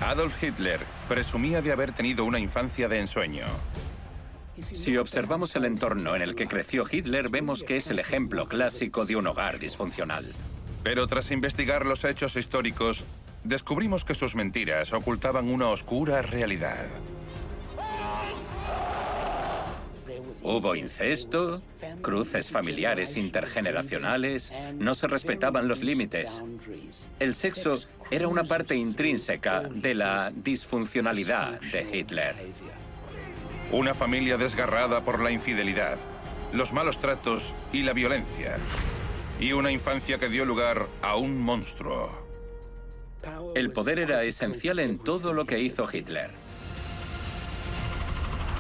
Adolf Hitler presumía de haber tenido una infancia de ensueño. Si observamos el entorno en el que creció Hitler, vemos que es el ejemplo clásico de un hogar disfuncional. Pero tras investigar los hechos históricos, descubrimos que sus mentiras ocultaban una oscura realidad. Hubo incesto, cruces familiares intergeneracionales, no se respetaban los límites. El sexo era una parte intrínseca de la disfuncionalidad de Hitler. Una familia desgarrada por la infidelidad, los malos tratos y la violencia. Y una infancia que dio lugar a un monstruo. El poder era esencial en todo lo que hizo Hitler.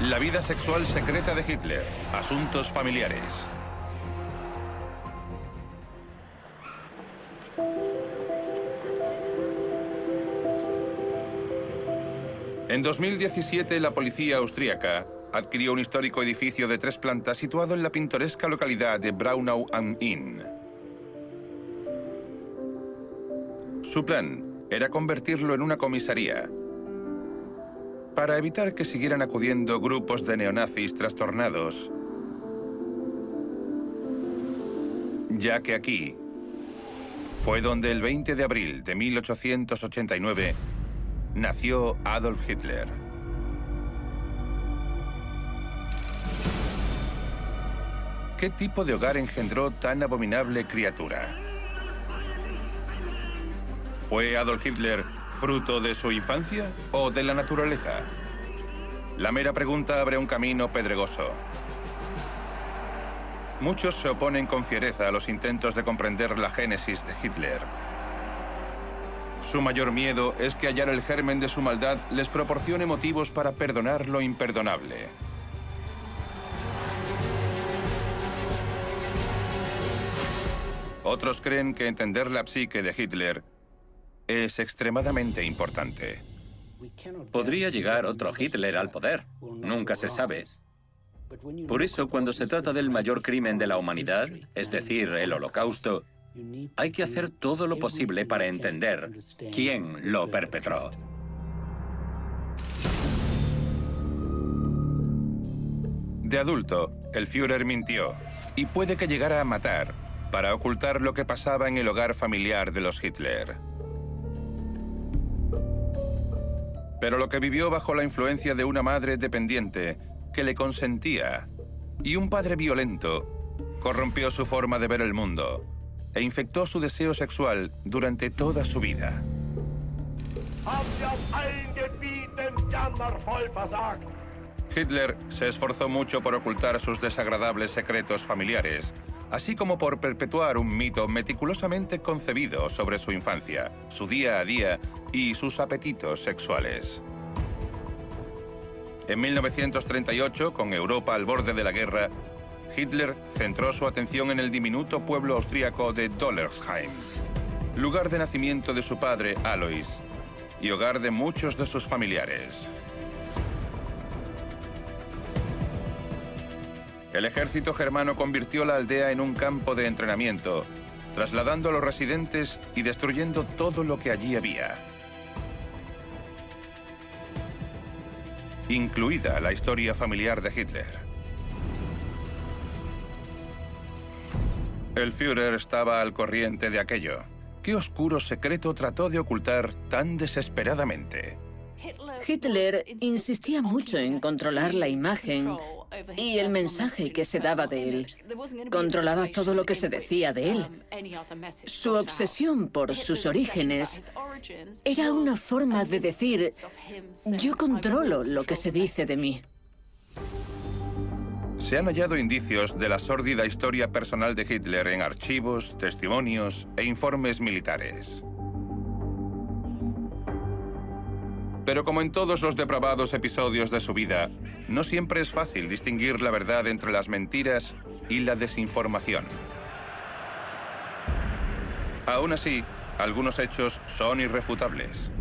La vida sexual secreta de Hitler. Asuntos familiares. En 2017, la policía austríaca adquirió un histórico edificio de 3 plantas situado en la pintoresca localidad de Braunau am Inn. Su plan era convertirlo en una comisaría, para evitar que siguieran acudiendo grupos de neonazis trastornados, ya que aquí fue donde el 20 de abril de 1889 nació Adolf Hitler. ¿Qué tipo de hogar engendró tan abominable criatura? ¿Fue Adolf Hitler fruto de su infancia o de la naturaleza? La mera pregunta abre un camino pedregoso. Muchos se oponen con fiereza a los intentos de comprender la génesis de Hitler. Su mayor miedo es que hallar el germen de su maldad les proporcione motivos para perdonar lo imperdonable. Otros creen que entender la psique de Hitler es extremadamente importante. Podría llegar otro Hitler al poder. Nunca se sabe. Por eso, cuando se trata del mayor crimen de la humanidad, es decir, el Holocausto, hay que hacer todo lo posible para entender quién lo perpetró. De adulto, el Führer mintió y puede que llegara a matar para ocultar lo que pasaba en el hogar familiar de los Hitler. Pero lo que vivió bajo la influencia de una madre dependiente que le consentía y un padre violento corrompió su forma de ver el mundo e infectó su deseo sexual durante toda su vida. Hitler se esforzó mucho por ocultar sus desagradables secretos familiares, así como por perpetuar un mito meticulosamente concebido sobre su infancia, su día a día y sus apetitos sexuales. En 1938, con Europa al borde de la guerra, Hitler centró su atención en el diminuto pueblo austríaco de Dollersheim, lugar de nacimiento de su padre Alois y hogar de muchos de sus familiares. El ejército germano convirtió la aldea en un campo de entrenamiento, trasladando a los residentes y destruyendo todo lo que allí había, incluida la historia familiar de Hitler. El Führer estaba al corriente de aquello. ¿Qué oscuro secreto trató de ocultar tan desesperadamente? Hitler insistía mucho en controlar la imagen y el mensaje que se daba de él. Controlaba todo lo que se decía de él. Su obsesión por sus orígenes era una forma de decir: yo controlo lo que se dice de mí. Se han hallado indicios de la sórdida historia personal de Hitler en archivos, testimonios e informes militares. Pero como en todos los depravados episodios de su vida, no siempre es fácil distinguir la verdad entre las mentiras y la desinformación. Aún así, algunos hechos son irrefutables.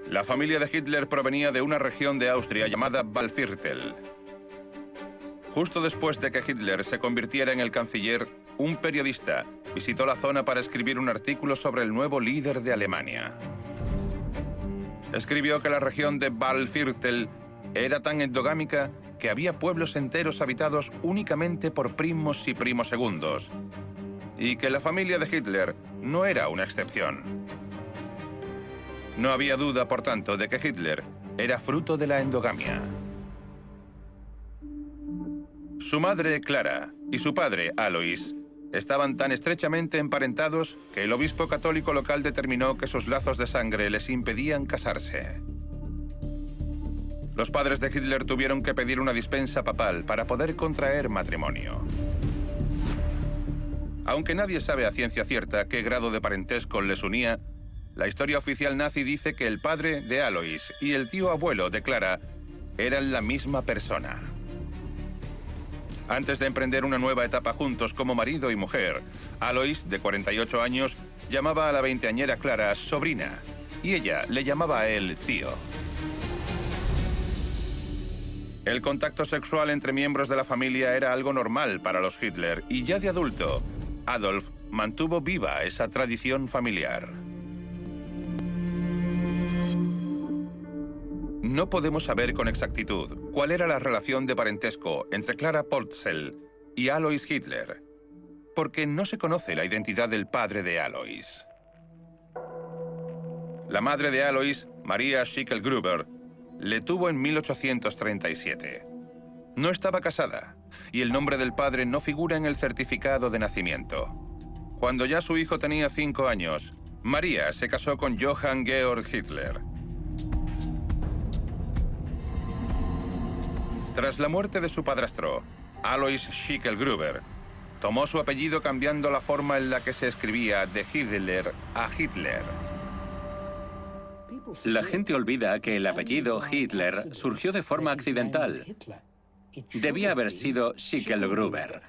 La familia de Hitler provenía de una región de Austria llamada Waldviertel. Justo después de que Hitler se convirtiera en el canciller, un periodista visitó la zona para escribir un artículo sobre el nuevo líder de Alemania. Escribió que la región de Waldviertel era tan endogámica que había pueblos enteros habitados únicamente por primos y primos segundos, y que la familia de Hitler no era una excepción. No había duda, por tanto, de que Hitler era fruto de la endogamia. Su madre, Clara, y su padre, Alois, estaban tan estrechamente emparentados que el obispo católico local determinó que sus lazos de sangre les impedían casarse. Los padres de Hitler tuvieron que pedir una dispensa papal para poder contraer matrimonio. Aunque nadie sabe a ciencia cierta qué grado de parentesco les unía, la historia oficial nazi dice que el padre de Alois y el tío abuelo de Clara eran la misma persona. Antes de emprender una nueva etapa juntos como marido y mujer, Alois, de 48 años, llamaba a la veinteañera Clara sobrina, y ella le llamaba a él tío. El contacto sexual entre miembros de la familia era algo normal para los Hitler, y ya de adulto, Adolf mantuvo viva esa tradición familiar. No podemos saber con exactitud cuál era la relación de parentesco entre Clara Polzl y Alois Hitler, porque no se conoce la identidad del padre de Alois. La madre de Alois, Maria Schicklgruber, le tuvo en 1837. No estaba casada, y el nombre del padre no figura en el certificado de nacimiento. Cuando ya su hijo tenía 5 años, María se casó con Johann Georg Hitler. Tras la muerte de su padrastro, Alois Schicklgruber, tomó su apellido cambiando la forma en la que se escribía de Hitler a Hitler. La gente olvida que el apellido Hitler surgió de forma accidental. Debía haber sido Schicklgruber.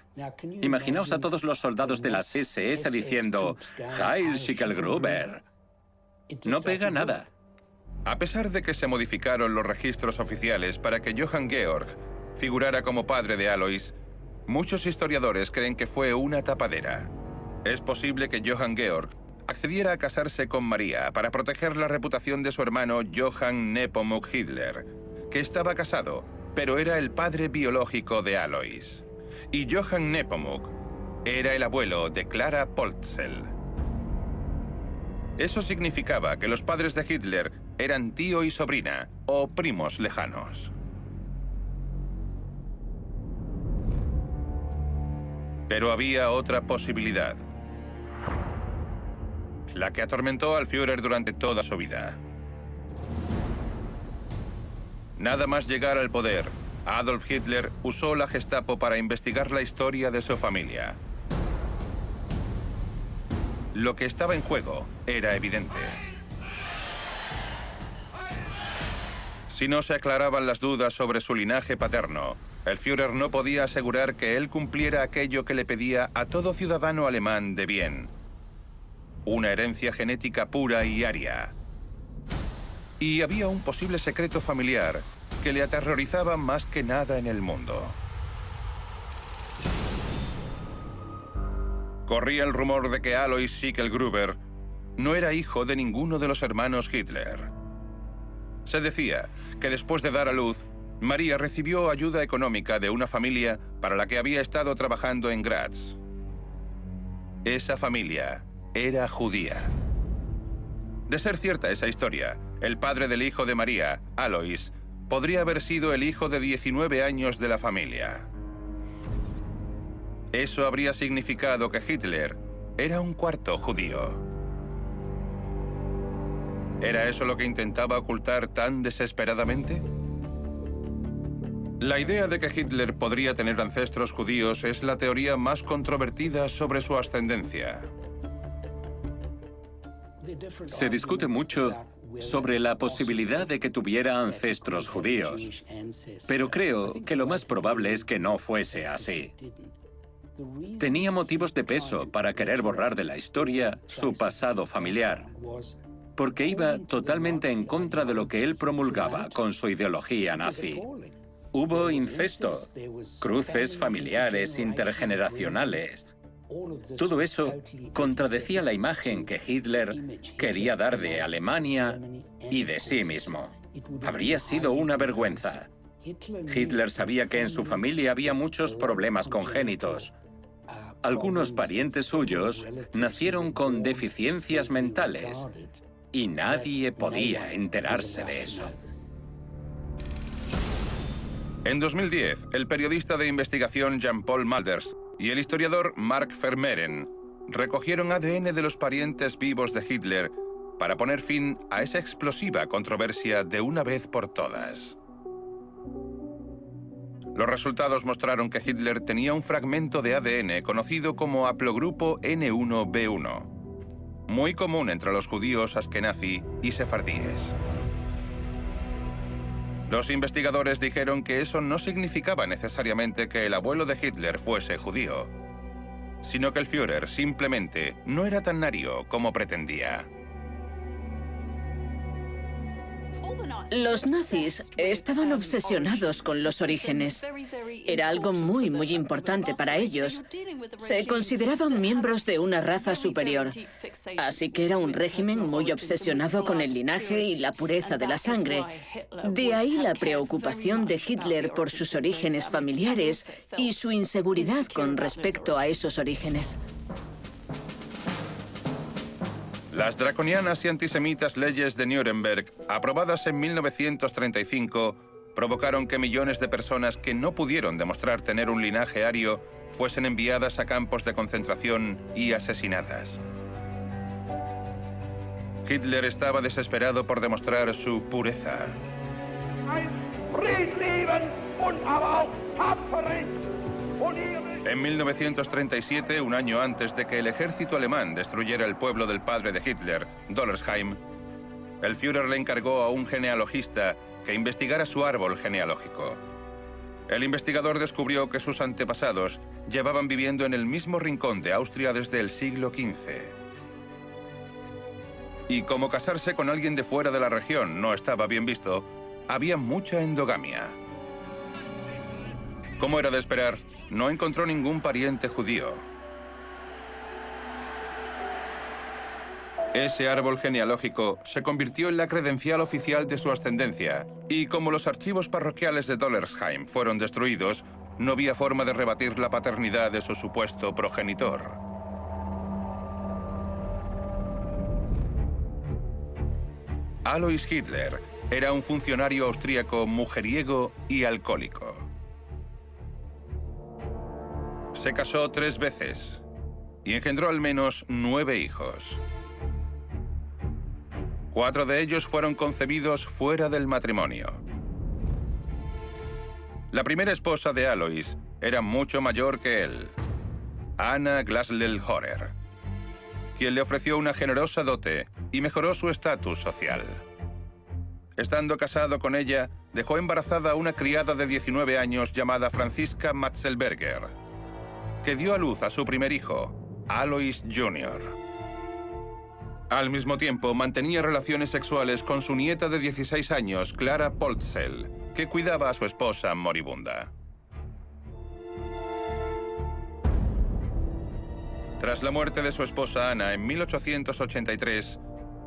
Imaginaos a todos los soldados de las SS diciendo «Heil Schicklgruber». No pega nada. A pesar de que se modificaron los registros oficiales para que Johann Georg figurara como padre de Alois, muchos historiadores creen que fue una tapadera. Es posible que Johann Georg accediera a casarse con María para proteger la reputación de su hermano Johann Nepomuk Hitler, que estaba casado, pero era el padre biológico de Alois. Y Johann Nepomuk era el abuelo de Clara Polzl. Eso significaba que los padres de Hitler eran tío y sobrina, o primos lejanos. Pero había otra posibilidad, la que atormentó al Führer durante toda su vida. Nada más llegar al poder, Adolf Hitler usó la Gestapo para investigar la historia de su familia. Lo que estaba en juego era evidente. Si no se aclaraban las dudas sobre su linaje paterno, el Führer no podía asegurar que él cumpliera aquello que le pedía a todo ciudadano alemán de bien: una herencia genética pura y aria. Y había un posible secreto familiar que le aterrorizaba más que nada en el mundo. Corría el rumor de que Alois Schicklgruber no era hijo de ninguno de los hermanos Hitler. Se decía que después de dar a luz, María recibió ayuda económica de una familia para la que había estado trabajando en Graz. Esa familia era judía. De ser cierta esa historia, el padre del hijo de María, Alois, podría haber sido el hijo de 19 años de la familia. Eso habría significado que Hitler era un cuarto judío. ¿Era eso lo que intentaba ocultar tan desesperadamente? La idea de que Hitler podría tener ancestros judíos es la teoría más controvertida sobre su ascendencia. Se discute mucho sobre la posibilidad de que tuviera ancestros judíos, pero creo que lo más probable es que no fuese así. Tenía motivos de peso para querer borrar de la historia su pasado familiar, porque iba totalmente en contra de lo que él promulgaba con su ideología nazi. Hubo incesto, cruces familiares intergeneracionales, Todo eso contradecía la imagen que Hitler quería dar de Alemania y de sí mismo. Habría sido una vergüenza. Hitler sabía que en su familia había muchos problemas congénitos. Algunos parientes suyos nacieron con deficiencias mentales y nadie podía enterarse de eso. En 2010, el periodista de investigación Jean-Paul Mulders y el historiador Mark Vermeeren recogieron ADN de los parientes vivos de Hitler para poner fin a esa explosiva controversia de una vez por todas. Los resultados mostraron que Hitler tenía un fragmento de ADN conocido como haplogrupo N1B1, muy común entre los judíos askenazi y sefardíes. Los investigadores dijeron que eso no significaba necesariamente que el abuelo de Hitler fuese judío, sino que el Führer simplemente no era tan ario como pretendía. Los nazis estaban obsesionados con los orígenes. Era algo muy importante para ellos. Se consideraban miembros de una raza superior. Así que era un régimen muy obsesionado con el linaje y la pureza de la sangre. De ahí la preocupación de Hitler por sus orígenes familiares y su inseguridad con respecto a esos orígenes. Las draconianas y antisemitas leyes de Nuremberg, aprobadas en 1935, provocaron que millones de personas que no pudieron demostrar tener un linaje ario fuesen enviadas a campos de concentración y asesinadas. Hitler estaba desesperado por demostrar su pureza. En 1937, un año antes de que el ejército alemán destruyera el pueblo del padre de Hitler, Dollersheim, el Führer le encargó a un genealogista que investigara su árbol genealógico. El investigador descubrió que sus antepasados llevaban viviendo en el mismo rincón de Austria desde el siglo XV. Y como casarse con alguien de fuera de la región no estaba bien visto, había mucha endogamia. Como era de esperar, no encontró ningún pariente judío. Ese árbol genealógico se convirtió en la credencial oficial de su ascendencia, y como los archivos parroquiales de Dollersheim fueron destruidos, no había forma de rebatir la paternidad de su supuesto progenitor. Alois Hitler era un funcionario austríaco mujeriego y alcohólico. Se casó 3 veces y engendró al menos 9 hijos. 4 de ellos fueron concebidos fuera del matrimonio. La primera esposa de Alois era mucho mayor que él, Anna Glasl-Horer, quien le ofreció una generosa dote y mejoró su estatus social. Estando casado con ella, dejó embarazada a una criada de 19 años llamada Franziska Matzelberger, que dio a luz a su primer hijo, Alois Jr. Al mismo tiempo, mantenía relaciones sexuales con su nieta de 16 años, Clara Polzl, que cuidaba a su esposa moribunda. Tras la muerte de su esposa Ana en 1883,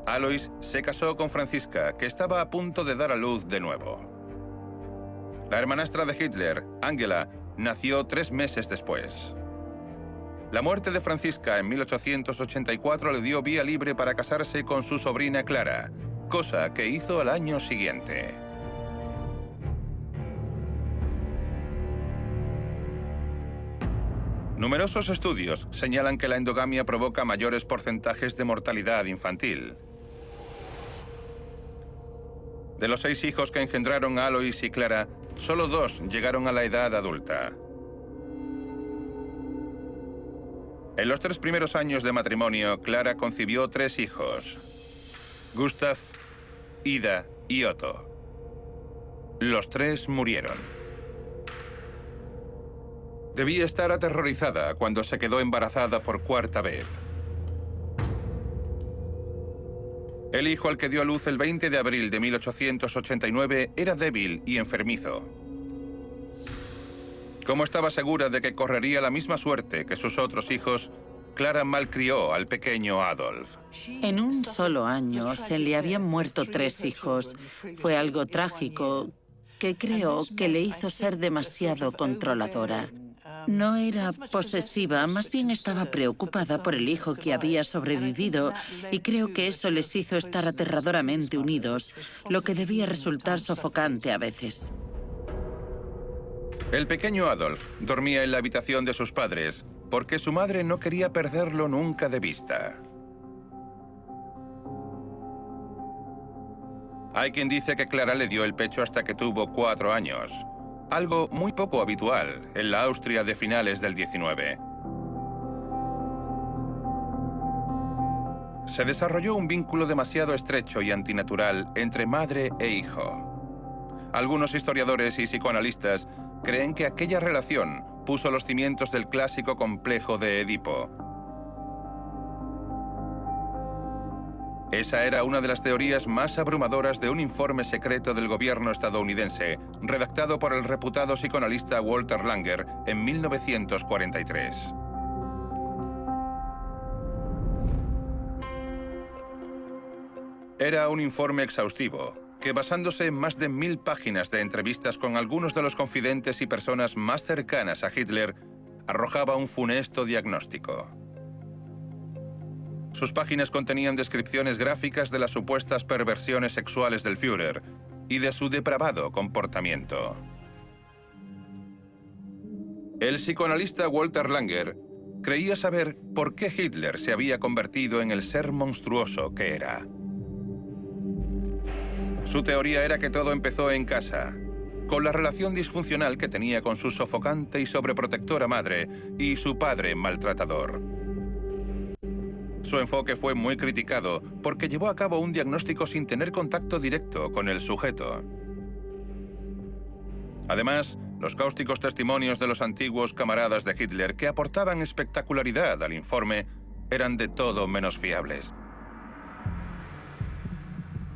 Alois se casó con Franziska, que estaba a punto de dar a luz de nuevo. La hermanastra de Hitler, Angela, nació 3 meses después. La muerte de Franziska en 1884 le dio vía libre para casarse con su sobrina Clara, cosa que hizo al año siguiente. Numerosos estudios señalan que la endogamia provoca mayores porcentajes de mortalidad infantil. De los 6 hijos que engendraron Alois y Clara, solo 2 llegaron a la edad adulta. En los 3 primeros años de matrimonio, Clara concibió 3 hijos: Gustav, Ida y Otto. Los 3 murieron. Debía estar aterrorizada cuando se quedó embarazada por 4ª vez. El hijo al que dio a luz el 20 de abril de 1889 era débil y enfermizo. Como estaba segura de que correría la misma suerte que sus otros hijos, Clara malcrió al pequeño Adolf. En un solo año se le habían muerto 3 hijos. Fue algo trágico que creo que le hizo ser demasiado controladora. No era posesiva, más bien estaba preocupada por el hijo que había sobrevivido y creo que eso les hizo estar aterradoramente unidos, lo que debía resultar sofocante a veces. El pequeño Adolf dormía en la habitación de sus padres porque su madre no quería perderlo nunca de vista. Hay quien dice que Clara le dio el pecho hasta que tuvo 4 años. Algo muy poco habitual en la Austria de finales del 19. Se desarrolló un vínculo demasiado estrecho y antinatural entre madre e hijo. Algunos historiadores y psicoanalistas creen que aquella relación puso los cimientos del clásico complejo de Edipo. Esa era una de las teorías más abrumadoras de un informe secreto del gobierno estadounidense, redactado por el reputado psicoanalista Walter Langer en 1943. Era un informe exhaustivo, que basándose en más de 1000 páginas de entrevistas con algunos de los confidentes y personas más cercanas a Hitler, arrojaba un funesto diagnóstico. Sus páginas contenían descripciones gráficas de las supuestas perversiones sexuales del Führer y de su depravado comportamiento. El psicoanalista Walter Langer creía saber por qué Hitler se había convertido en el ser monstruoso que era. Su teoría era que todo empezó en casa, con la relación disfuncional que tenía con su sofocante y sobreprotectora madre y su padre maltratador. Su enfoque fue muy criticado porque llevó a cabo un diagnóstico sin tener contacto directo con el sujeto. Además, los cáusticos testimonios de los antiguos camaradas de Hitler que aportaban espectacularidad al informe eran de todo menos fiables.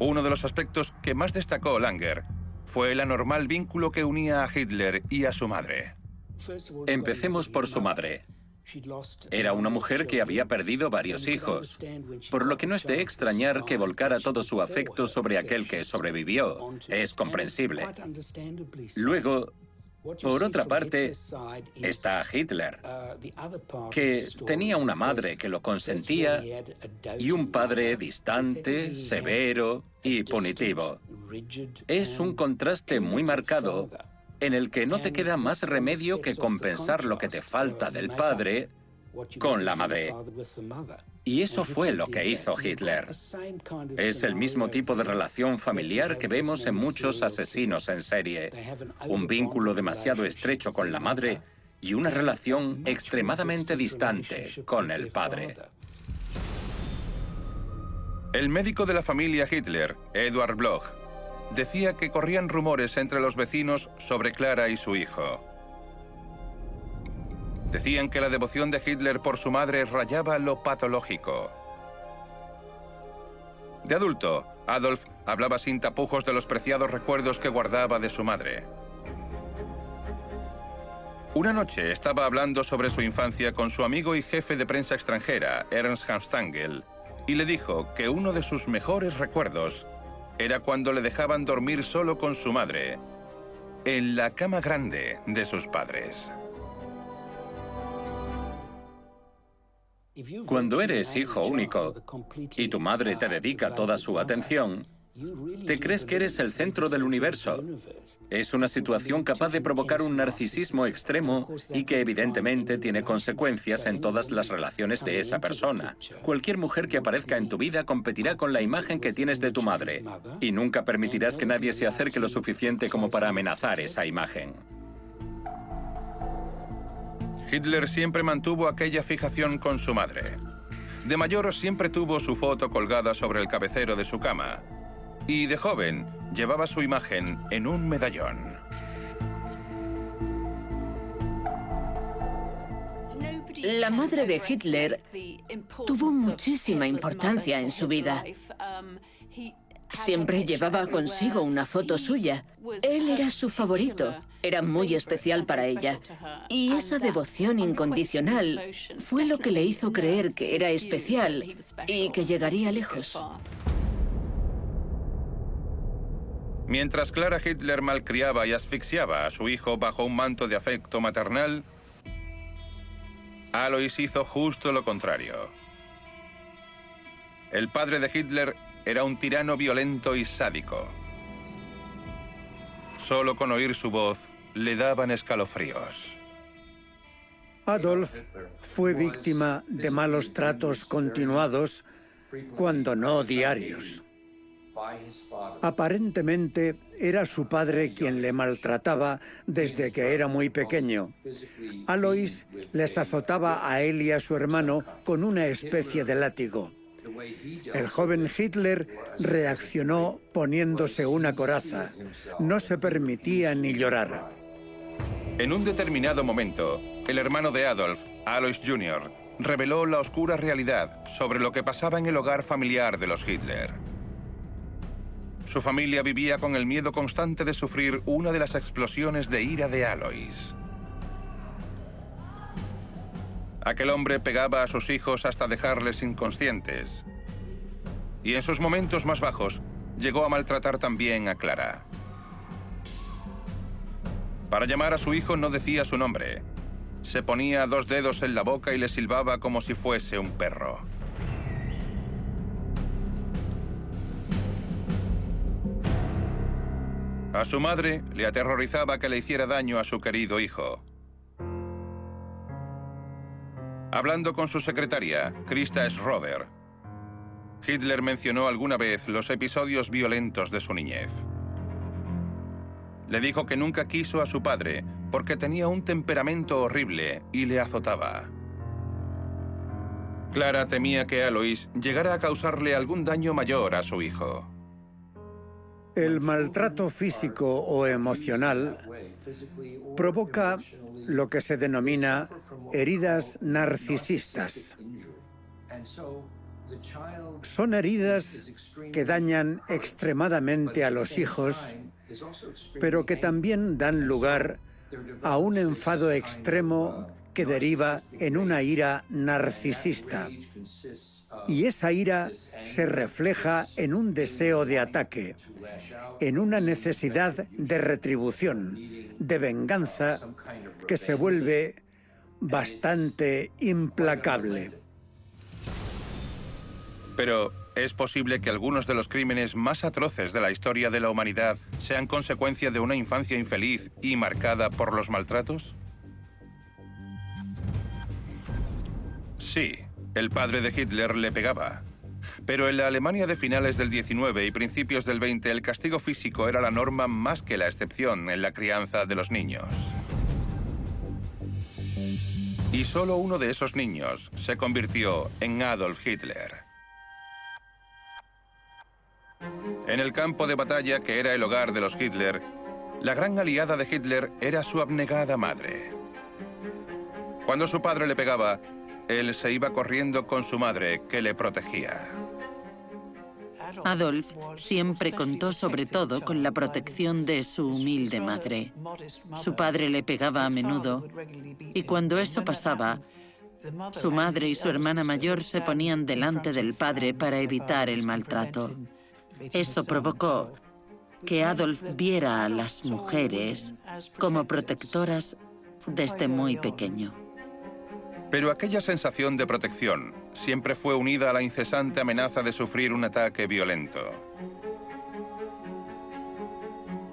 Uno de los aspectos que más destacó Langer fue el anormal vínculo que unía a Hitler y a su madre. Empecemos por su madre. Era una mujer que había perdido varios hijos, por lo que no es de extrañar que volcara todo su afecto sobre aquel que sobrevivió. Es comprensible. Luego, por otra parte, está Hitler, que tenía una madre que lo consentía y un padre distante, severo y punitivo. Es un contraste muy marcado en el que no te queda más remedio que compensar lo que te falta del padre con la madre. Y eso fue lo que hizo Hitler. Es el mismo tipo de relación familiar que vemos en muchos asesinos en serie. Un vínculo demasiado estrecho con la madre y una relación extremadamente distante con el padre. El médico de la familia Hitler, Eduard Bloch, decía que corrían rumores entre los vecinos sobre Clara y su hijo. Decían que la devoción de Hitler por su madre rayaba lo patológico. De adulto, Adolf hablaba sin tapujos de los preciados recuerdos que guardaba de su madre. Una noche estaba hablando sobre su infancia con su amigo y jefe de prensa extranjera, Ernst Hanfstaengl, y le dijo que uno de sus mejores recuerdos era cuando le dejaban dormir solo con su madre, en la cama grande de sus padres. Cuando eres hijo único y tu madre te dedica toda su atención, te crees que eres el centro del universo. Es una situación capaz de provocar un narcisismo extremo y que evidentemente tiene consecuencias en todas las relaciones de esa persona. Cualquier mujer que aparezca en tu vida competirá con la imagen que tienes de tu madre y nunca permitirás que nadie se acerque lo suficiente como para amenazar esa imagen. Hitler siempre mantuvo aquella fijación con su madre. De mayor siempre tuvo su foto colgada sobre el cabecero de su cama. Y de joven llevaba su imagen en un medallón. La madre de Hitler tuvo muchísima importancia en su vida. Siempre llevaba consigo una foto suya. Él era su favorito, era muy especial para ella. Y esa devoción incondicional fue lo que le hizo creer que era especial y que llegaría lejos. Mientras Clara Hitler malcriaba y asfixiaba a su hijo bajo un manto de afecto maternal, Alois hizo justo lo contrario. El padre de Hitler era un tirano violento y sádico. Solo con oír su voz le daban escalofríos. Adolf fue víctima de malos tratos continuados, cuando no diarios. Aparentemente era su padre quien le maltrataba desde que era muy pequeño. Alois les azotaba a él y a su hermano con una especie de látigo. El joven Hitler reaccionó poniéndose una coraza. No se permitía ni llorar. En un determinado momento, el hermano de Adolf, Alois Jr., reveló la oscura realidad sobre lo que pasaba en el hogar familiar de los Hitler. Su familia vivía con el miedo constante de sufrir una de las explosiones de ira de Alois. Aquel hombre pegaba a sus hijos hasta dejarles inconscientes. Y en sus momentos más bajos, llegó a maltratar también a Clara. Para llamar a su hijo no decía su nombre. Se ponía 2 dedos en la boca y le silbaba como si fuese un perro. A su madre le aterrorizaba que le hiciera daño a su querido hijo. Hablando con su secretaria, Christa Schroeder, Hitler mencionó alguna vez los episodios violentos de su niñez. Le dijo que nunca quiso a su padre porque tenía un temperamento horrible y le azotaba. Clara temía que Alois llegara a causarle algún daño mayor a su hijo. El maltrato físico o emocional provoca lo que se denomina heridas narcisistas. Son heridas que dañan extremadamente a los hijos, pero que también dan lugar a un enfado extremo que deriva en una ira narcisista. Y esa ira se refleja en un deseo de ataque, en una necesidad de retribución, de venganza, que se vuelve bastante implacable. Pero, ¿es posible que algunos de los crímenes más atroces de la historia de la humanidad sean consecuencia de una infancia infeliz y marcada por los maltratos? Sí, el padre de Hitler le pegaba. Pero en la Alemania de finales del 19 y principios del 20, el castigo físico era la norma más que la excepción en la crianza de los niños. Y solo uno de esos niños se convirtió en Adolf Hitler. En el campo de batalla que era el hogar de los Hitler, la gran aliada de Hitler era su abnegada madre. Cuando su padre le pegaba, él se iba corriendo con su madre, que le protegía. Adolf siempre contó sobre todo con la protección de su humilde madre. Su padre le pegaba a menudo y cuando eso pasaba, su madre y su hermana mayor se ponían delante del padre para evitar el maltrato. Eso provocó que Adolf viera a las mujeres como protectoras desde muy pequeño. Pero aquella sensación de protección siempre fue unida a la incesante amenaza de sufrir un ataque violento.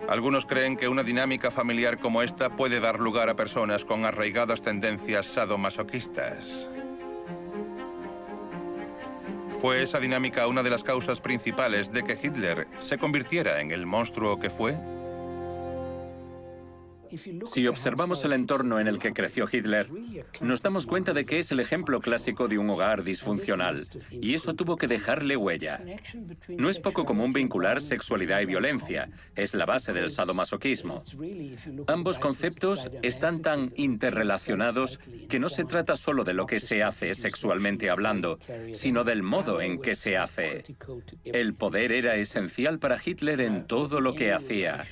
Algunos creen que una dinámica familiar como esta puede dar lugar a personas con arraigadas tendencias sadomasoquistas. ¿Fue esa dinámica una de las causas principales de que Hitler se convirtiera en el monstruo que fue? Si observamos el entorno en el que creció Hitler, nos damos cuenta de que es el ejemplo clásico de un hogar disfuncional, y eso tuvo que dejarle huella. No es poco común vincular sexualidad y violencia, es la base del sadomasoquismo. Ambos conceptos están tan interrelacionados que no se trata solo de lo que se hace sexualmente hablando, sino del modo en que se hace. El poder era esencial para Hitler en todo lo que hacía.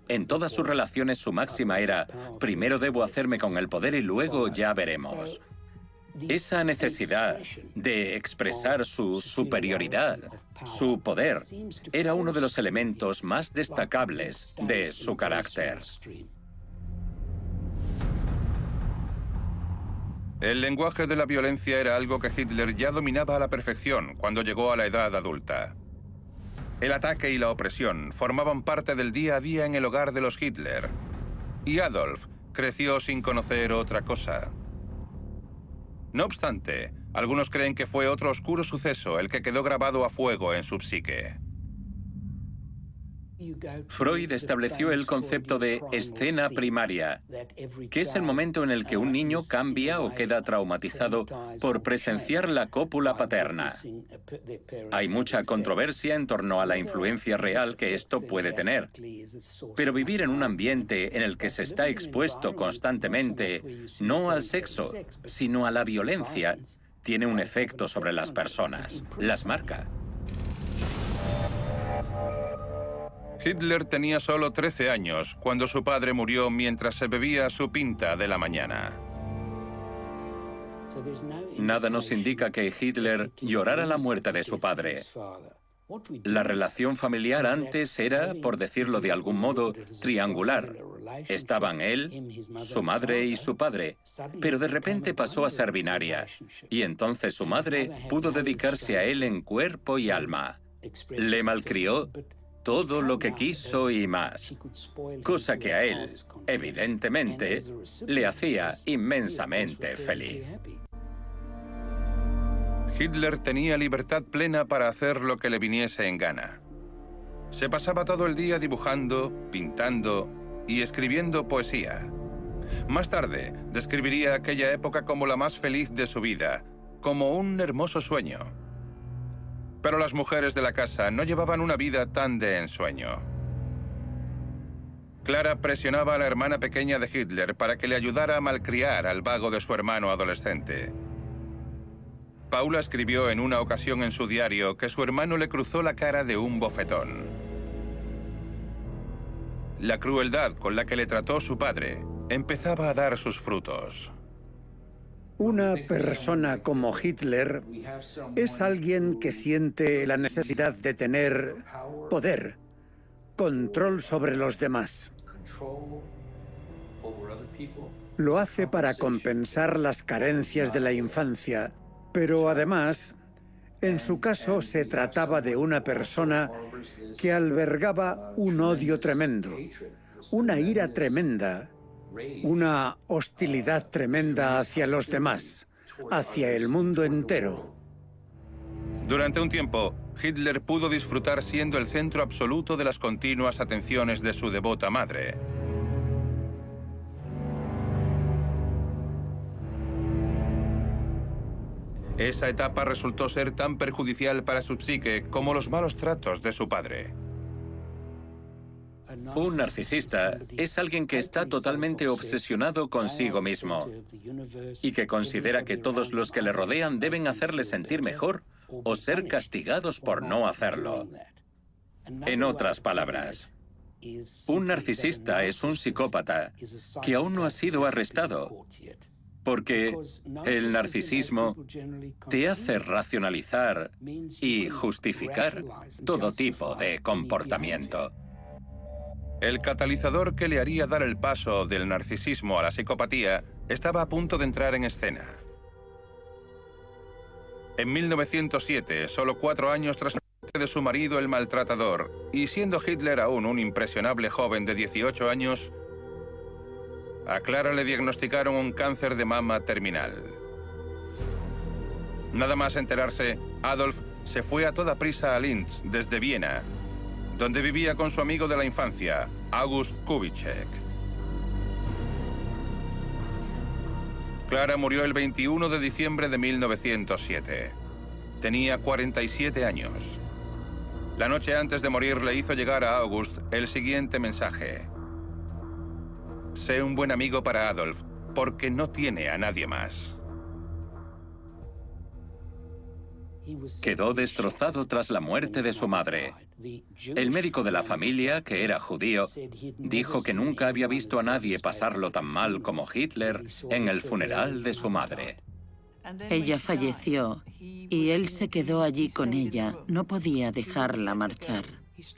En todas sus relaciones su máxima era: primero debo hacerme con el poder y luego ya veremos. Esa necesidad de expresar su superioridad, su poder, era uno de los elementos más destacables de su carácter. El lenguaje de la violencia era algo que Hitler ya dominaba a la perfección cuando llegó a la edad adulta. El ataque y la opresión formaban parte del día a día en el hogar de los Hitler. Y Adolf creció sin conocer otra cosa. No obstante, algunos creen que fue otro oscuro suceso el que quedó grabado a fuego en su psique. Freud estableció el concepto de escena primaria, que es el momento en el que un niño cambia o queda traumatizado por presenciar la cópula paterna. Hay mucha controversia en torno a la influencia real que esto puede tener, pero vivir en un ambiente en el que se está expuesto constantemente, no al sexo, sino a la violencia, tiene un efecto sobre las personas, las marca. Hitler tenía solo 13 años cuando su padre murió mientras se bebía su pinta de la mañana. Nada nos indica que Hitler llorara la muerte de su padre. La relación familiar antes era, por decirlo de algún modo, triangular. Estaban él, su madre y su padre, pero de repente pasó a ser binaria, y entonces su madre pudo dedicarse a él en cuerpo y alma. Le malcrió todo lo que quiso y más, cosa que a él, evidentemente, le hacía inmensamente feliz. Hitler tenía libertad plena para hacer lo que le viniese en gana. Se pasaba todo el día dibujando, pintando y escribiendo poesía. Más tarde, describiría aquella época como la más feliz de su vida, como un hermoso sueño. Pero las mujeres de la casa no llevaban una vida tan de ensueño. Clara presionaba a la hermana pequeña de Hitler para que le ayudara a malcriar al vago de su hermano adolescente. Paula escribió en una ocasión en su diario que su hermano le cruzó la cara de un bofetón. La crueldad con la que le trató su padre empezaba a dar sus frutos. Una persona como Hitler es alguien que siente la necesidad de tener poder, control sobre los demás. Lo hace para compensar las carencias de la infancia, pero además, en su caso, se trataba de una persona que albergaba un odio tremendo, una ira tremenda, una hostilidad tremenda hacia los demás, hacia el mundo entero. Durante un tiempo, Hitler pudo disfrutar siendo el centro absoluto de las continuas atenciones de su devota madre. Esa etapa resultó ser tan perjudicial para su psique como los malos tratos de su padre. Un narcisista es alguien que está totalmente obsesionado consigo mismo y que considera que todos los que le rodean deben hacerle sentir mejor o ser castigados por no hacerlo. En otras palabras, un narcisista es un psicópata que aún no ha sido arrestado, porque el narcisismo te hace racionalizar y justificar todo tipo de comportamiento. El catalizador que le haría dar el paso del narcisismo a la psicopatía estaba a punto de entrar en escena. En 1907, solo 4 años tras la muerte de su marido el maltratador, y siendo Hitler aún un impresionable joven de 18 años, a Clara le diagnosticaron un cáncer de mama terminal. Nada más enterarse, Adolf se fue a toda prisa a Linz, desde Viena, donde vivía con su amigo de la infancia, August Kubitschek. Clara murió el 21 de diciembre de 1907. Tenía 47 años. La noche antes de morir le hizo llegar a August el siguiente mensaje: sé un buen amigo para Adolf, porque no tiene a nadie más. Quedó destrozado tras la muerte de su madre. El médico de la familia, que era judío, dijo que nunca había visto a nadie pasarlo tan mal como Hitler en el funeral de su madre. Ella falleció y él se quedó allí con ella. No podía dejarla marchar.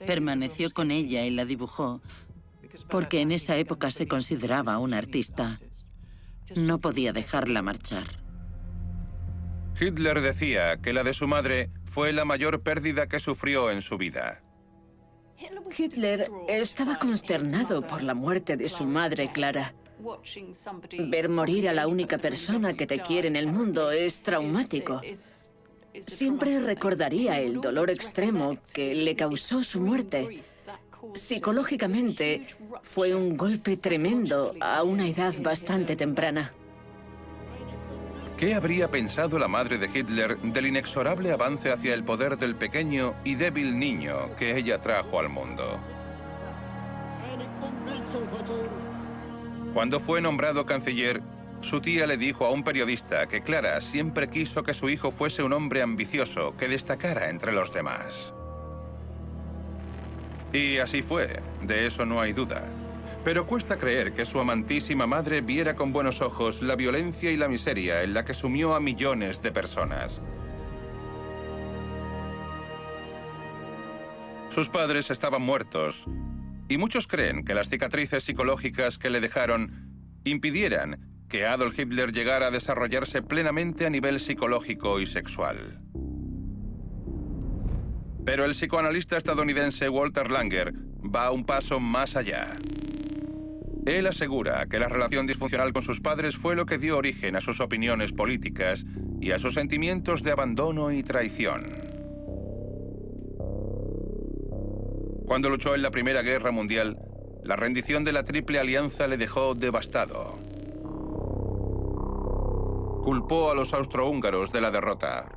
Permaneció con ella y la dibujó, porque en esa época se consideraba un artista. No podía dejarla marchar. Hitler decía que la de su madre fue la mayor pérdida que sufrió en su vida. Hitler estaba consternado por la muerte de su madre, Clara. Ver morir a la única persona que te quiere en el mundo es traumático. Siempre recordaría el dolor extremo que le causó su muerte. Psicológicamente, fue un golpe tremendo a una edad bastante temprana. ¿Qué habría pensado la madre de Hitler del inexorable avance hacia el poder del pequeño y débil niño que ella trajo al mundo? Cuando fue nombrado canciller, su tía le dijo a un periodista que Clara siempre quiso que su hijo fuese un hombre ambicioso que destacara entre los demás. Y así fue, de eso no hay duda. Pero cuesta creer que su amantísima madre viera con buenos ojos la violencia y la miseria en la que sumió a millones de personas. Sus padres estaban muertos, y muchos creen que las cicatrices psicológicas que le dejaron impidieran que Adolf Hitler llegara a desarrollarse plenamente a nivel psicológico y sexual. Pero el psicoanalista estadounidense Walter Langer va un paso más allá. Él asegura que la relación disfuncional con sus padres fue lo que dio origen a sus opiniones políticas y a sus sentimientos de abandono y traición. Cuando luchó en la Primera Guerra Mundial, la rendición de la Triple Alianza le dejó devastado. Culpó a los austrohúngaros de la derrota.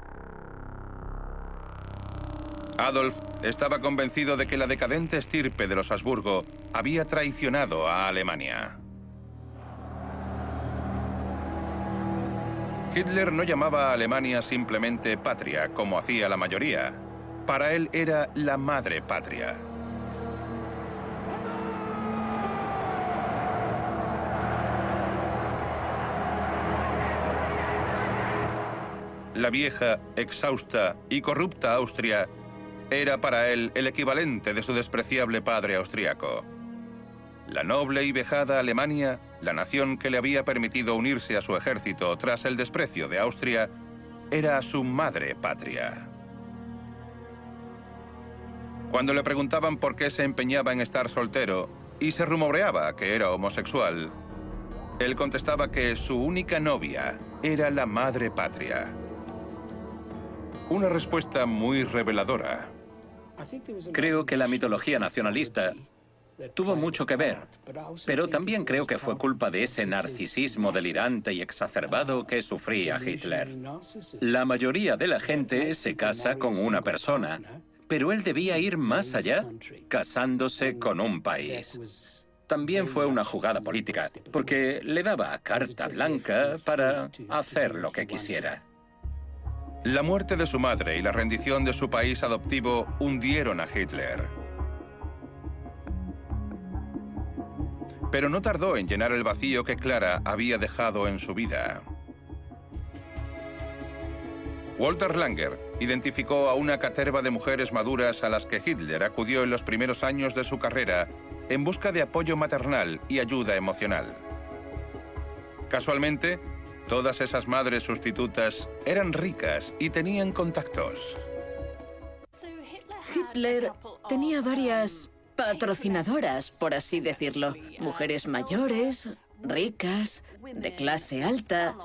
Adolf estaba convencido de que la decadente estirpe de los Habsburgo había traicionado a Alemania. Hitler no llamaba a Alemania simplemente patria, como hacía la mayoría. Para él era la madre patria. La vieja, exhausta y corrupta Austria era para él el equivalente de su despreciable padre austriaco. La noble y vejada Alemania, la nación que le había permitido unirse a su ejército tras el desprecio de Austria, era su madre patria. Cuando le preguntaban por qué se empeñaba en estar soltero y se rumoreaba que era homosexual, él contestaba que su única novia era la madre patria. Una respuesta muy reveladora. Creo que la mitología nacionalista tuvo mucho que ver, pero también creo que fue culpa de ese narcisismo delirante y exacerbado que sufría Hitler. La mayoría de la gente se casa con una persona, pero él debía ir más allá, casándose con un país. También fue una jugada política, porque le daba carta blanca para hacer lo que quisiera. La muerte de su madre y la rendición de su país adoptivo hundieron a Hitler. Pero no tardó en llenar el vacío que Clara había dejado en su vida. Walter Langer identificó a una caterva de mujeres maduras a las que Hitler acudió en los primeros años de su carrera en busca de apoyo maternal y ayuda emocional. Casualmente, todas esas madres sustitutas eran ricas y tenían contactos. Hitler tenía varias patrocinadoras, por así decirlo. Mujeres mayores, ricas, de clase alta,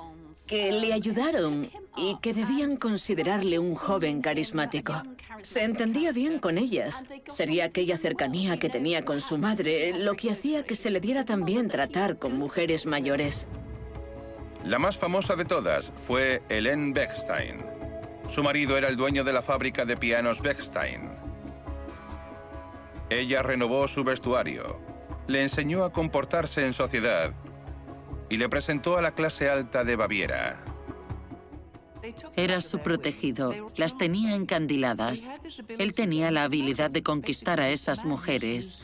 que le ayudaron y que debían considerarle un joven carismático. Se entendía bien con ellas. Sería aquella cercanía que tenía con su madre lo que hacía que se le diera tan bien tratar con mujeres mayores. La más famosa de todas fue Helene Bechstein. Su marido era el dueño de la fábrica de pianos Bechstein. Ella renovó su vestuario, le enseñó a comportarse en sociedad y le presentó a la clase alta de Baviera. Era su protegido, las tenía encandiladas. Él tenía la habilidad de conquistar a esas mujeres.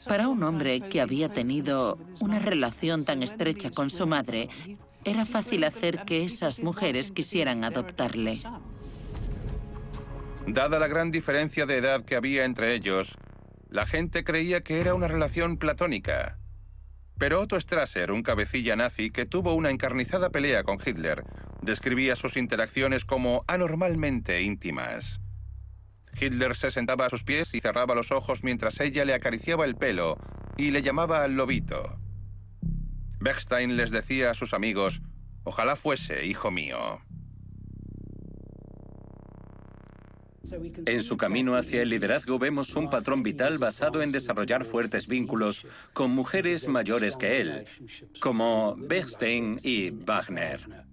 Para un hombre que había tenido una relación tan estrecha con su madre, era fácil hacer que esas mujeres quisieran adoptarle. Dada la gran diferencia de edad que había entre ellos, la gente creía que era una relación platónica. Pero Otto Strasser, un cabecilla nazi que tuvo una encarnizada pelea con Hitler, describía sus interacciones como anormalmente íntimas. Hitler se sentaba a sus pies y cerraba los ojos mientras ella le acariciaba el pelo y le llamaba lobito. Bechstein les decía a sus amigos, «Ojalá fuese hijo mío». En su camino hacia el liderazgo vemos un patrón vital basado en desarrollar fuertes vínculos con mujeres mayores que él, como Bechstein y Wagner.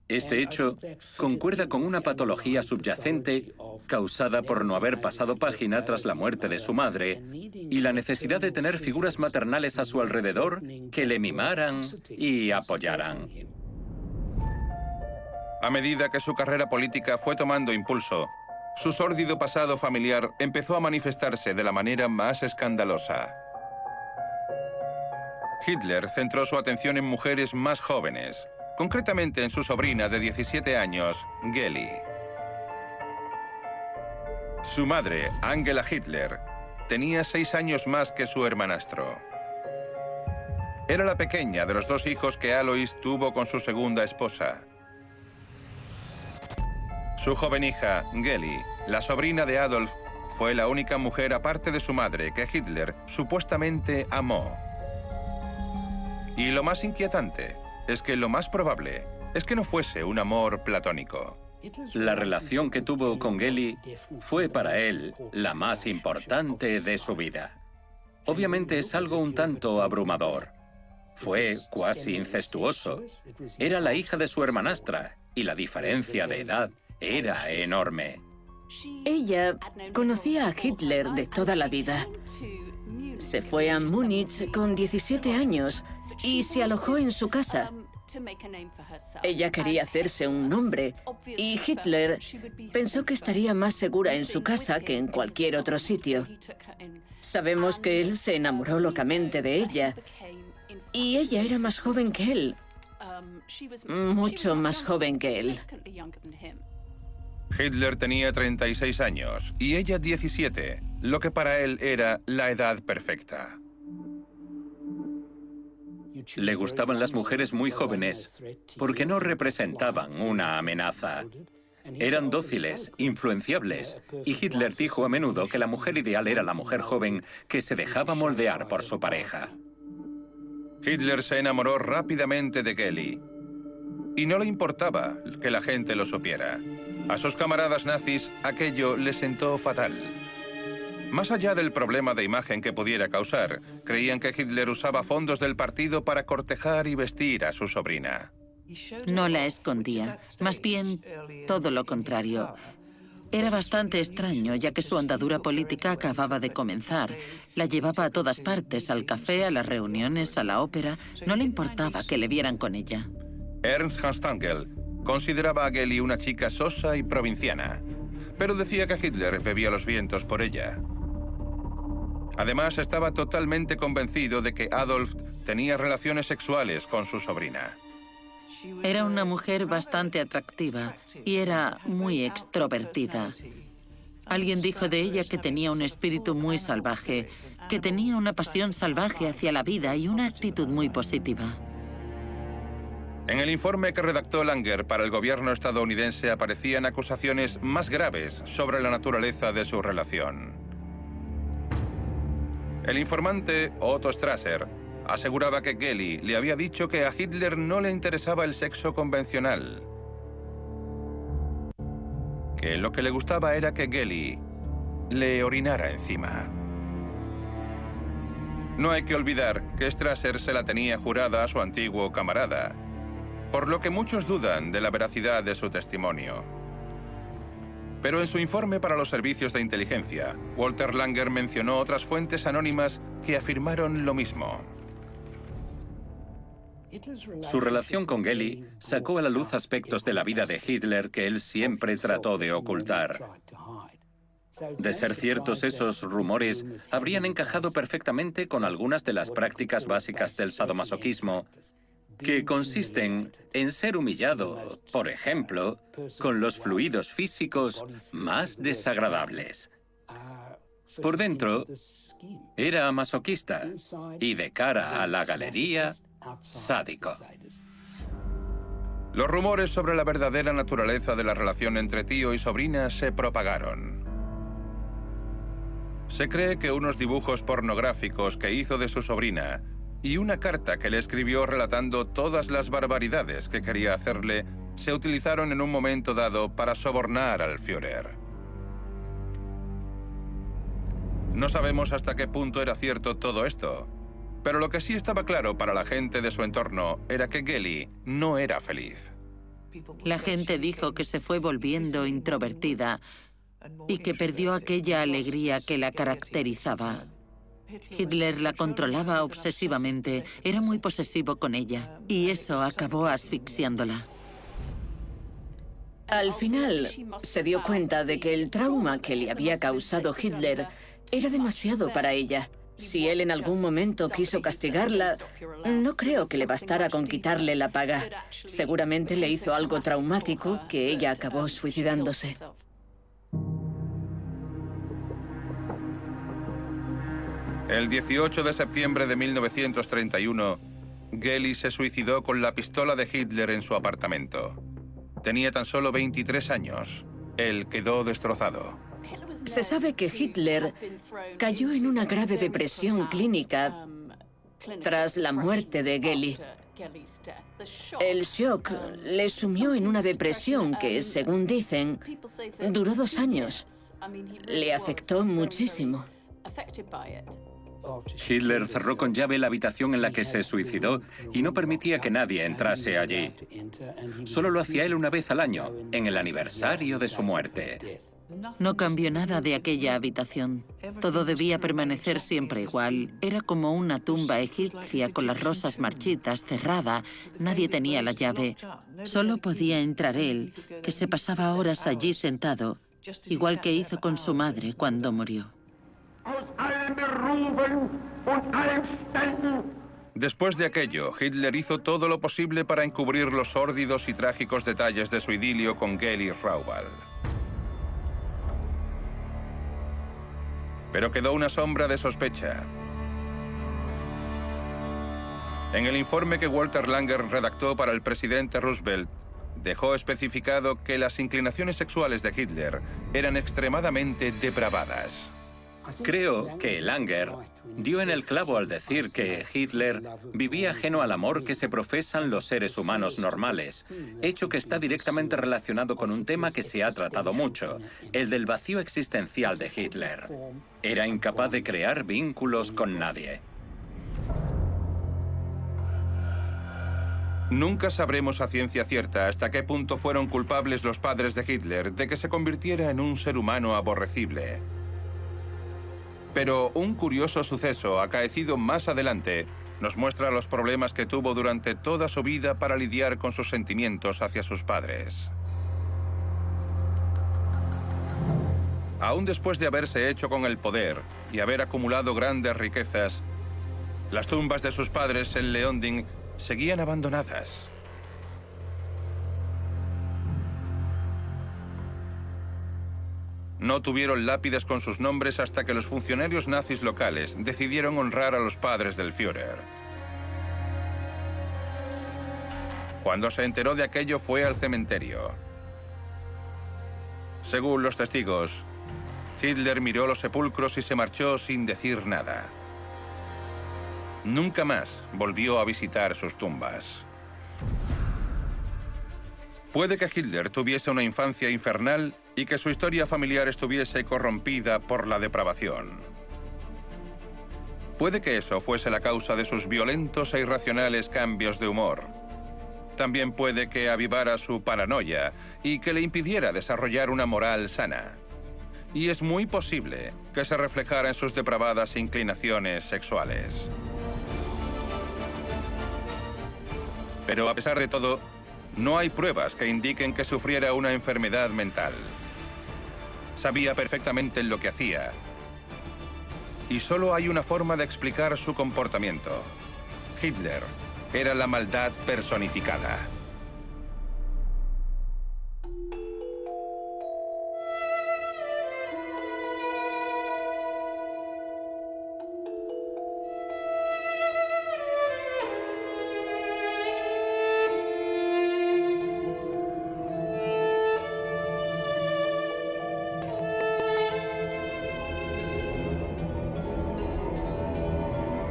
Este hecho concuerda con una patología subyacente causada por no haber pasado página tras la muerte de su madre y la necesidad de tener figuras maternales a su alrededor que le mimaran y apoyaran. A medida que su carrera política fue tomando impulso, su sórdido pasado familiar empezó a manifestarse de la manera más escandalosa. Hitler centró su atención en mujeres más jóvenes, concretamente en su sobrina de 17 años, Geli. Su madre, Angela Hitler, tenía 6 años más que su hermanastro. Era la pequeña de los 2 hijos que Alois tuvo con su segunda esposa. Su joven hija, Geli, la sobrina de Adolf, fue la única mujer aparte de su madre que Hitler supuestamente amó. Y lo más inquietante es que lo más probable es que no fuese un amor platónico. La relación que tuvo con Geli fue para él la más importante de su vida. Obviamente es algo un tanto abrumador. Fue cuasi incestuoso. Era la hija de su hermanastra y la diferencia de edad era enorme. Ella conocía a Hitler de toda la vida. Se fue a Múnich con 17 años y se alojó en su casa. Ella quería hacerse un nombre y Hitler pensó que estaría más segura en su casa que en cualquier otro sitio. Sabemos que él se enamoró locamente de ella y ella era más joven que él, mucho más joven que él. Hitler tenía 36 años y ella 17, lo que para él era la edad perfecta. Le gustaban las mujeres muy jóvenes porque no representaban una amenaza. Eran dóciles, influenciables, y Hitler dijo a menudo que la mujer ideal era la mujer joven que se dejaba moldear por su pareja. Hitler se enamoró rápidamente de Geli y no le importaba que la gente lo supiera. A sus camaradas nazis aquello les sentó fatal. Más allá del problema de imagen que pudiera causar, creían que Hitler usaba fondos del partido para cortejar y vestir a su sobrina. No la escondía, más bien todo lo contrario. Era bastante extraño, ya que su andadura política acababa de comenzar. La llevaba a todas partes, al café, a las reuniones, a la ópera. No le importaba que le vieran con ella. Ernst Hanstangl consideraba a Geli una chica sosa y provinciana, pero decía que Hitler bebía los vientos por ella. Además, estaba totalmente convencido de que Adolf tenía relaciones sexuales con su sobrina. Era una mujer bastante atractiva y era muy extrovertida. Alguien dijo de ella que tenía un espíritu muy salvaje, que tenía una pasión salvaje hacia la vida y una actitud muy positiva. En el informe que redactó Langer para el gobierno estadounidense aparecían acusaciones más graves sobre la naturaleza de su relación. El informante, Otto Strasser, aseguraba que Geli le había dicho que a Hitler no le interesaba el sexo convencional, que lo que le gustaba era que Geli le orinara encima. No hay que olvidar que Strasser se la tenía jurada a su antiguo camarada, por lo que muchos dudan de la veracidad de su testimonio. Pero en su informe para los servicios de inteligencia, Walter Langer mencionó otras fuentes anónimas que afirmaron lo mismo. Su relación con Geli sacó a la luz aspectos de la vida de Hitler que él siempre trató de ocultar. De ser ciertos esos rumores, habrían encajado perfectamente con algunas de las prácticas básicas del sadomasoquismo, que consisten en ser humillado, por ejemplo, con los fluidos físicos más desagradables. Por dentro, era masoquista y de cara a la galería, sádico. Los rumores sobre la verdadera naturaleza de la relación entre tío y sobrina se propagaron. Se cree que unos dibujos pornográficos que hizo de su sobrina y una carta que le escribió relatando todas las barbaridades que quería hacerle se utilizaron en un momento dado para sobornar al Führer. No sabemos hasta qué punto era cierto todo esto, pero lo que sí estaba claro para la gente de su entorno era que Geli no era feliz. La gente dijo que se fue volviendo introvertida y que perdió aquella alegría que la caracterizaba. Hitler la controlaba obsesivamente, era muy posesivo con ella, y eso acabó asfixiándola. Al final, se dio cuenta de que el trauma que le había causado Hitler era demasiado para ella. Si él en algún momento quiso castigarla, no creo que le bastara con quitarle la paga. Seguramente le hizo algo traumático que ella acabó suicidándose. El 18 de septiembre de 1931, Geli se suicidó con la pistola de Hitler en su apartamento. Tenía tan solo 23 años. Él quedó destrozado. Se sabe que Hitler cayó en una grave depresión clínica tras la muerte de Geli. El shock le sumió en una depresión que, según dicen, duró 2 años. Le afectó muchísimo. Hitler cerró con llave la habitación en la que se suicidó y no permitía que nadie entrase allí. Solo lo hacía él una vez al año, en el aniversario de su muerte. No cambió nada de aquella habitación. Todo debía permanecer siempre igual. Era como una tumba egipcia con las rosas marchitas, cerrada. Nadie tenía la llave. Solo podía entrar él, que se pasaba horas allí sentado, igual que hizo con su madre cuando murió. Después de aquello, Hitler hizo todo lo posible para encubrir los sórdidos y trágicos detalles de su idilio con Geli Raubal. Pero quedó una sombra de sospecha. En el informe que Walter Langer redactó para el presidente Roosevelt, dejó especificado que las inclinaciones sexuales de Hitler eran extremadamente depravadas. Creo que Langer dio en el clavo al decir que Hitler vivía ajeno al amor que se profesan los seres humanos normales, hecho que está directamente relacionado con un tema que se ha tratado mucho, el del vacío existencial de Hitler. Era incapaz de crear vínculos con nadie. Nunca sabremos a ciencia cierta hasta qué punto fueron culpables los padres de Hitler de que se convirtiera en un ser humano aborrecible. Pero un curioso suceso acaecido más adelante nos muestra los problemas que tuvo durante toda su vida para lidiar con sus sentimientos hacia sus padres. Aún después de haberse hecho con el poder y haber acumulado grandes riquezas, las tumbas de sus padres en Leonding seguían abandonadas. No tuvieron lápidas con sus nombres hasta que los funcionarios nazis locales decidieron honrar a los padres del Führer. Cuando se enteró de aquello, fue al cementerio. Según los testigos, Hitler miró los sepulcros y se marchó sin decir nada. Nunca más volvió a visitar sus tumbas. Puede que Hitler tuviese una infancia infernal y que su historia familiar estuviese corrompida por la depravación. Puede que eso fuese la causa de sus violentos e irracionales cambios de humor. También puede que avivara su paranoia y que le impidiera desarrollar una moral sana. Y es muy posible que se reflejara en sus depravadas inclinaciones sexuales. Pero a pesar de todo, no hay pruebas que indiquen que sufriera una enfermedad mental. Sabía perfectamente lo que hacía. Y solo hay una forma de explicar su comportamiento. Hitler era la maldad personificada.